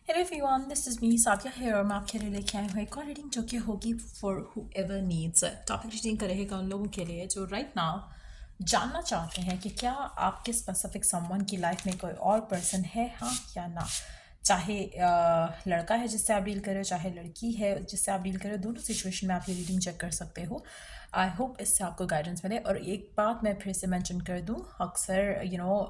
Hello everyone, this is me Sadia है और मैं आपके लिए लेके आई हूँ एक और रीडिंग जो कि होगी for whoever needs topic reading का रहेगा उन लोगों के लिए जो राइट नाउ जानना चाहते हैं कि क्या आपके स्पेसिफिक समवन की लाइफ में कोई और पर्सन है, हाँ या ना। चाहे लड़का है जिससे आप डील कर रहे हो, चाहे लड़की है जिससे आप डील कर रहे हो, दोनों सिचुएशन में आप ये रीडिंग चेक कर सकते हो। आई होप इससे आपको गाइडेंस मिले। और एक बात मैं फिर से मेंशन कर दूं, अक्सर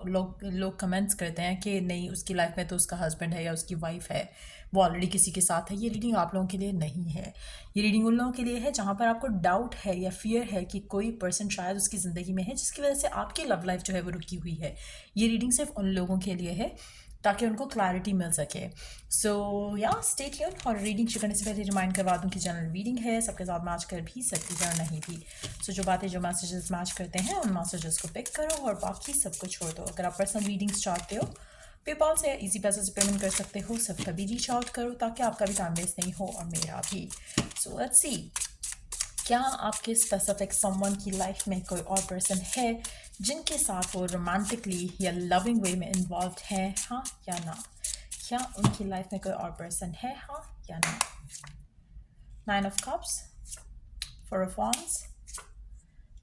लोग लोग कमेंट्स करते हैं कि नहीं उसकी लाइफ में तो उसका हस्बैंड है या उसकी वाइफ है, वो ऑलरेडी किसी के साथ है। ये रीडिंग आप लोगों के लिए नहीं है। ये रीडिंग उन लोगों के लिए है जहाँ पर आपको डाउट है या फियर है कि कोई पर्सन शायद उसकी ज़िंदगी में है जिसकी वजह से आपकी लव लाइफ जो है वो रुकी हुई है। ये रीडिंग सिर्फ उन लोगों के लिए है ताकि उनको क्लैरिटी मिल सके। सो या स्टे ट्यून। और रीडिंग शुरू करने से पहले रिमाइंड करवा दूँ कि जनरल रीडिंग है, सबके साथ मैच कर भी सकती है और नहीं भी। सो जो बातें जो मैसेजेस मैच करते हैं उन मैसेजेस को पिक करो और बाकी सबको छोड़ दो। अगर आप पर्सनल रीडिंग्स चाहते हो पेपाल से इजी पैसे से पेमेंट कर सकते हो। सब कभी रीच आउट करो ताकि आपका भी टाइम वेस्ट नहीं हो और मेरा भी। सो लेट्स सी, क्या आपके स्पेसिफिक समवन की लाइफ में कोई और पर्सन है जिनके साथ वो रोमांटिकली या लविंग वे में इन्वॉल्व है, हाँ या ना। क्या उनकी लाइफ में कोई और पर्सन है, हाँ या ना। Nine of cups, four of wands,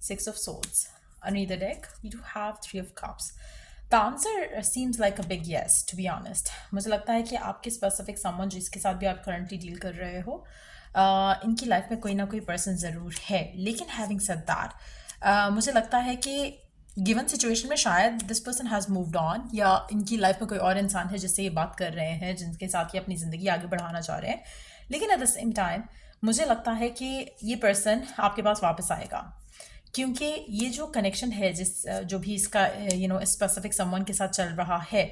Six of Swords. Under the deck, we do have Three of Cups. The answer seems like a big yes, to be honest. मुझे लगता है कि आपके स्पेसिफिक समवन जिसके साथ भी आप करंटली डील कर रहे हो, इनकी लाइफ में कोई ना कोई पर्सन ज़रूर है। लेकिन हैविंग सेड दैट, मुझे लगता है कि गिवन सिचुएशन में शायद this person has moved on, या इनकी लाइफ में कोई और इंसान है जिससे ये बात कर रहे हैं, जिनके साथ ये अपनी ज़िंदगी आगे बढ़ाना चाह रहे हैं। लेकिन एट द सेम टाइम मुझे लगता है कि ये पर्सन आपके पास वापस आएगा, क्योंकि ये जो कनेक्शन है जो भी इसका स्पेसिफिक समवन के साथ चल रहा है,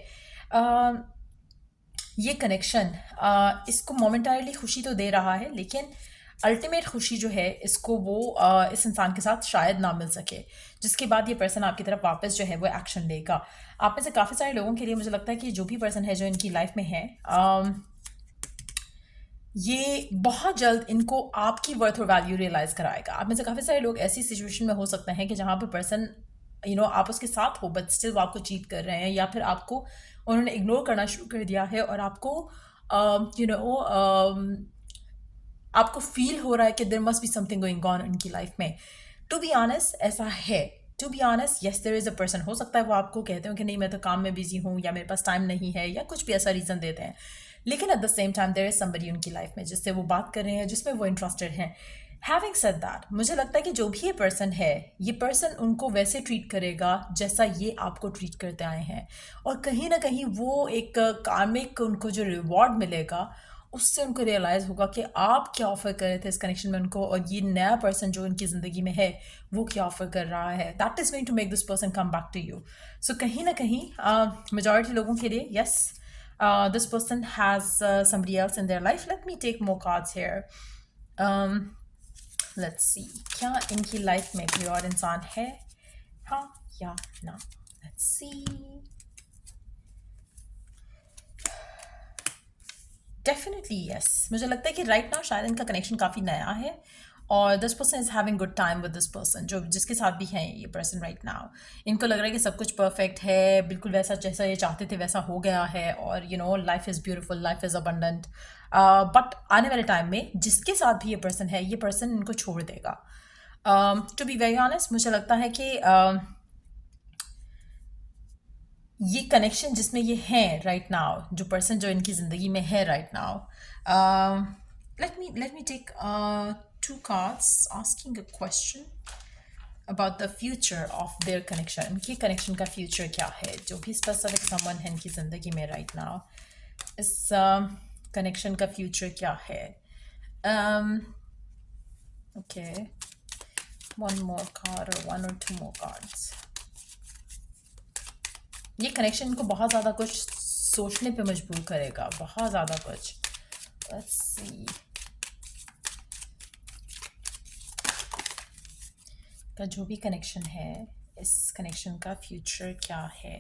ये कनेक्शन इसको मोमेंटरीली खुशी तो दे रहा है, लेकिन अल्टीमेट खुशी जो है इसको वो इस इंसान के साथ शायद ना मिल सके, जिसके बाद ये पर्सन आपकी तरफ वापस जो है वो एक्शन लेगा। आप में से काफ़ी सारे लोगों के लिए मुझे लगता है कि जो भी पर्सन है जो इनकी लाइफ में है, ये बहुत जल्द इनको आपकी वर्थ और वैल्यू रियलाइज कराएगा। आप में से काफ़ी सारे लोग ऐसी सिचुएशन में हो सकते हैं कि जहाँ पे पर्सन आप उसके साथ हो बट स्टिल वो आपको चीट कर रहे हैं, या फिर आपको उन्होंने इग्नोर करना शुरू कर दिया है और आपको यू नो आपको फील हो रहा है कि there must be something going on इनकी लाइफ में। टू बी ऑनेस्ट ऐसा है। To be honest yes there is a person. हो सकता है वो आपको कहते हो कि नहीं मैं तो काम में बिजी हूँ, या मेरे पास टाइम नहीं है, या कुछ भी ऐसा रीज़न देते हैं, लेकिन at the same time there is somebody उनकी लाइफ में जिससे वो बात कर रहे हैं, जिसमें वो इंटरेस्टेड हैं। हैविंग सेड दैट, मुझे लगता है कि जो भी ये पर्सन है, ये पर्सन उनको वैसे ट्रीट करेगा जैसा ये आपको ट्रीट करते आए हैं, और कहीं ना कहीं वो एक कार्मिक उनको जो रिवॉर्ड मिलेगा उससे उनको रियलाइज़ होगा कि आप क्या ऑफ़र कर रहे थे इस कनेक्शन में उनको, और ये नया पर्सन जो उनकी ज़िंदगी में है वो क्या ऑफ़र कर रहा है। That is going to make this person come back to you. So कहीं ना कहीं मेजॉरिटी लोगों के लिए yes, this person has somebody else in their life. Let me take more cards here. Um, let's see. क्या इनकी life में कोई और इंसान है, हाँ या ना। Let's see. Definitely yes. मुझे लगता है कि राइट नाउ शायद इनका कनेक्शन काफ़ी नया है और this person is having good time with this person, जो जिसके साथ भी है ये पर्सन राइट नाउ। इनको लग रहा है कि सब कुछ परफेक्ट है, बिल्कुल वैसा जैसा ये चाहते थे वैसा हो गया है, और life is beautiful, life is abundant. But आने वाले टाइम में जिसके साथ भी ये पर्सन इनको छोड़ देगा। टू बी वेरी ऑनेस्ट मुझे लगता है कि ये कनेक्शन जिसमें ये हैं राइट नाउ, जो पर्सन जो इनकी ज़िंदगी में है right now, let me take two cards asking a question about the future of their connection. इनकी कनेक्शन का फ्यूचर क्या है, जो भी स्पेसिफिक समवन है इनकी ज़िंदगी में राइट नाउ, इस कनेक्शन का फ्यूचर क्या है। Okay, one more card or one or two more cards. ये कनेक्शन इनको बहुत ज़्यादा कुछ सोचने पे मजबूर करेगा, बहुत ज़्यादा कुछ। Let's see. का जो भी कनेक्शन है, इस कनेक्शन का फ्यूचर क्या है।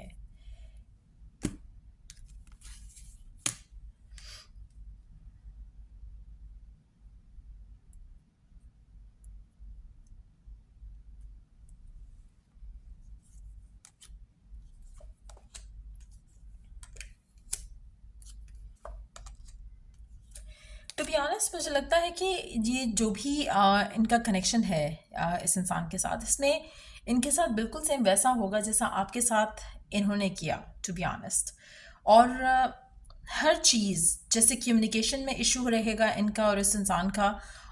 टू बी ऑनेस्ट मुझे लगता है कि ये जो भी इनका कनेक्शन है इस इंसान के साथ, इसमें इनके साथ बिल्कुल सेम वैसा होगा जैसा आपके साथ इन्होंने किया, टू बी ऑनेस्ट। और हर चीज़ जैसे कम्युनिकेशन में इशू रहेगा इनका और इस इंसान का,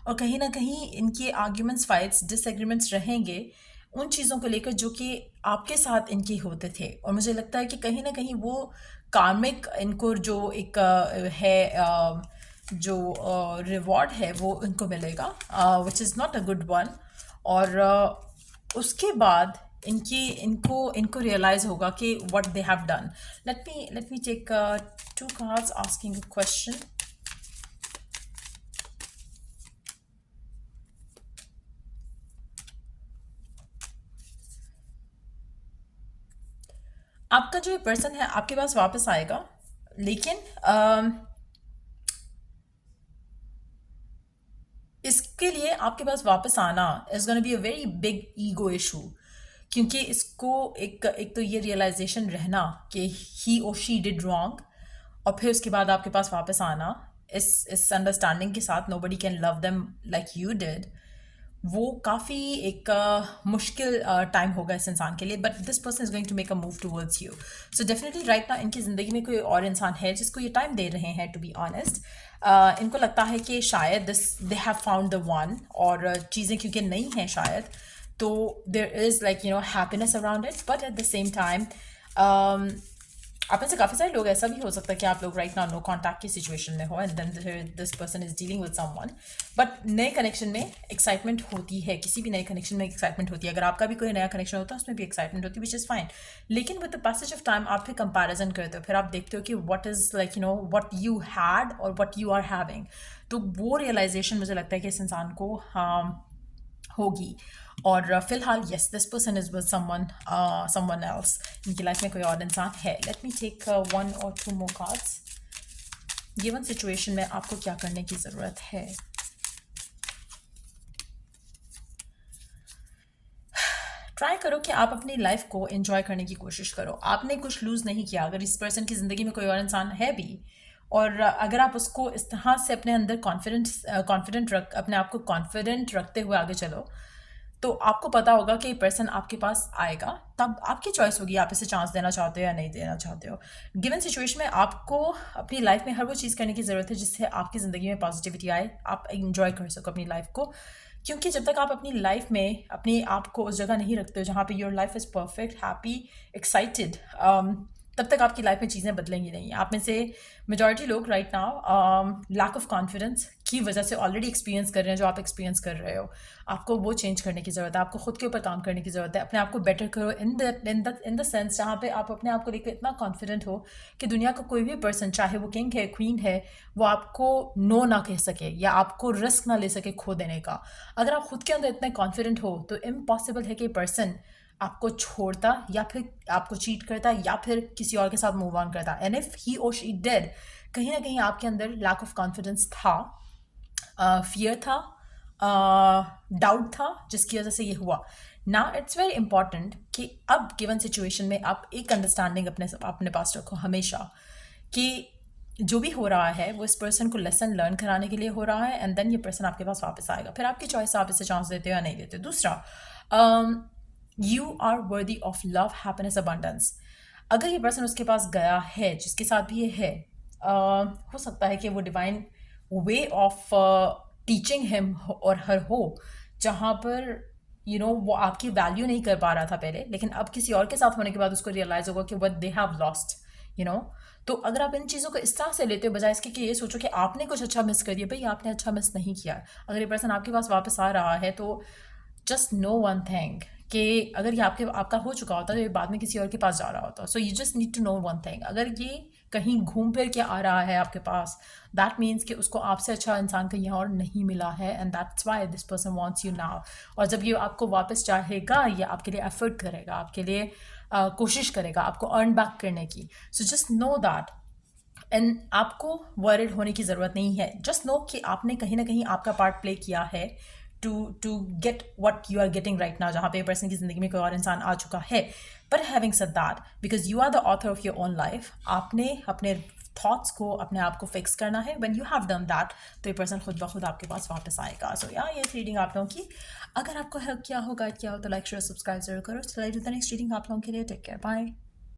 और कहीं ना कहीं इनके आर्ग्यूमेंट्स, फाइट्स, डिसएग्रीमेंट्स रहेंगे उन चीज़ों को लेकर जो कि आपके साथ इनके होते थे। और मुझे लगता है कि कहीं ना कहीं वो कार्मिक इनको जो एक जो रिवॉर्ड है वो इनको मिलेगा, which is not a good one. और उसके बाद इनकी इनको इनको रियलाइज होगा कि what they have done. Let me take 2 cards asking a question. आपका जो ये पर्सन है आपके पास वापस आएगा, लेकिन इसके लिए आपके पास वापस आना is gonna be a very big ego issue, क्योंकि इसको एक तो ये रियलाइजेशन रहना कि ही और शी डिड रॉन्ग, और फिर उसके बाद आपके पास वापस आना इस अंडरस्टैंडिंग के साथ nobody can love them like you did. वो काफ़ी एक मुश्किल टाइम होगा इस इंसान के लिए, but this person is going to make a move towards you. So definitely right ना इनकी ज़िंदगी में कोई और इंसान है जिसको ये टाइम दे रहे हैं। टू बी ऑनेस्ट इनको लगता है कि शायद this they have found the one, और चीज़ें क्योंकि नहीं हैं शायद, तो there is like happiness around it. But at the same time आप में से काफ़ी सारे लोग, ऐसा भी हो सकता है कि आप लोग राइट नाउ नो कॉन्टैक्ट की सिचुएशन में हो and then this person is dealing with someone. But नए कनेक्शन में एक्साइटमेंट होती है, किसी भी नए कनेक्शन में एक्साइटमेंट होती है। अगर आपका भी कोई नया कनेक्शन होता है उसमें भी एक्साइटमेंट होती है, विच इज़ फाइन। लेकिन with the passage of time आप फिर कंपैरिजन करते हो, फिर आप देखते हो कि what is like what you had और व्हाट यू आर हैविंग। तो वो रियलाइजेशन मुझे लगता है कि इस इंसान को होगी। और फिलहाल yes, this person is with someone else. इनकी लाइफ में कोई और इंसान है। Let me take 1 or 2 more cards। Given situation में आपको क्या करने की ज़रूरत है? ट्राई करो कि आप अपनी लाइफ को एंजॉय करने की कोशिश करो। आपने कुछ लूज़ नहीं किया। अगर इस पर्सन की ज़िंदगी में कोई और इंसान है भी, और अगर आप उसको इस तरह से अपने अंदर अपने आप को कॉन्फिडेंट रखते हुए आगे चलो, तो आपको पता होगा कि ये पर्सन आपके पास आएगा। तब आपकी चॉइस होगी आप इसे चांस देना चाहते हो या नहीं देना चाहते हो। गिवन सिचुएशन में आपको अपनी लाइफ में हर वो चीज़ करने की ज़रूरत है जिससे आपकी ज़िंदगी में पॉजिटिविटी आए, आप इंजॉय कर सको अपनी लाइफ को। क्योंकि जब तक आप अपनी लाइफ में अपने आप को उस जगह नहीं रखते हो जहाँ पे your life is perfect, happy, excited, तब तक आपकी लाइफ में चीज़ें बदलेंगी नहीं। आप में से मेजॉरिटी लोग right now lack of confidence की वजह से ऑलरेडी एक्सपीरियंस कर रहे हैं जो आप एक्सपीरियंस कर रहे हो। आपको वो चेंज करने की ज़रूरत है, आपको खुद के ऊपर काम करने की ज़रूरत है। अपने आप को बेटर करो इन द सेंस जहाँ पे आप अपने आप को लेकर इतना कॉन्फिडेंट हो कि दुनिया का कोई भी पर्सन, चाहे वो किंग है, क्वीन है, वो आपको नो ना कह सके या आपको रिस्क ना ले सके खो देने का। अगर आप खुद के अंदर इतने कॉन्फिडेंट हो तो इम्पॉसिबल है कि पर्सन आपको छोड़ता या फिर आपको चीट करता या फिर किसी और के साथ मूव ऑन करता। एंड इफ ही और शी डिड, कहीं ना कहीं आपके अंदर लैक ऑफ कॉन्फिडेंस था, फियर था, डाउट था, जिसकी वजह से ये हुआ। नाउ इट्स वेरी इंपॉर्टेंट कि अब गिवन सिचुएशन में आप एक अंडरस्टैंडिंग अपने पास रखो हमेशा कि जो भी हो रहा है वो इस पर्सन को लेसन लर्न कराने के लिए हो रहा है, एंड देन ये पर्सन आपके पास वापस आएगा। फिर आपकी चॉइस, आप इसे चांस देते हो या नहीं देते हो। दूसरा, you are worthy of love, happiness, abundance. अगर ये पर्सन उसके पास गया है, जिसके साथ भी ये है, हो सकता है कि वो divine way of teaching him और हर हो, जहाँ पर वो आपकी वैल्यू नहीं कर पा रहा था पहले, लेकिन अब किसी और के साथ होने के बाद उसको रियलाइज होगा कि व्हाट दे हैव लॉस्ट। तो अगर आप इन चीज़ों को इस तरह से लेते हो, बजाय इसके कि ये सोचो कि आपने कुछ अच्छा मिस कर दिया, भाई आपने अच्छा मिस नहीं किया। अगर ये पर्सन आपके पास वापस आ रहा है तो जस्ट नो वन थिंग कि अगर ये आपका हो चुका होता तो ये बाद में किसी और के पास जा रहा होता। So you just need to know one thing, अगर ये कहीं घूम फिर के आ रहा है आपके पास, दैट मीन्स कि उसको आपसे अच्छा इंसान कहीं और नहीं मिला है, and that's why this person wants you now. और जब ये आपको वापस चाहेगा, ये आपके लिए एफर्ट करेगा, आपके लिए कोशिश करेगा आपको अर्न बैक करने की। So just know that, and आपको वरिड होने की ज़रूरत नहीं है। जस्ट नो कि आपने कहीं ना कहीं आपका पार्ट प्ले किया है to get what you are getting right now, जहाँ पे पर्सन की ज़िंदगी में कोई और इंसान आ चुका है। पर having said that, because you are the author of your own life, आपने अपने थॉट्स को, अपने आप को फिक्स करना है। When you have done that, तो ये पर्सन खुद ब खुद आपके पास वापस आएगा। सो या ये रीडिंग आप लोगों की अगर आपको हेल्प किया हो, गाइड किया हो, तो लाइक शेयर सब्सक्राइब जरूर करो। चलिए नेक्स्ट रीडिंग आप लोगों के लिए। Take care, bye.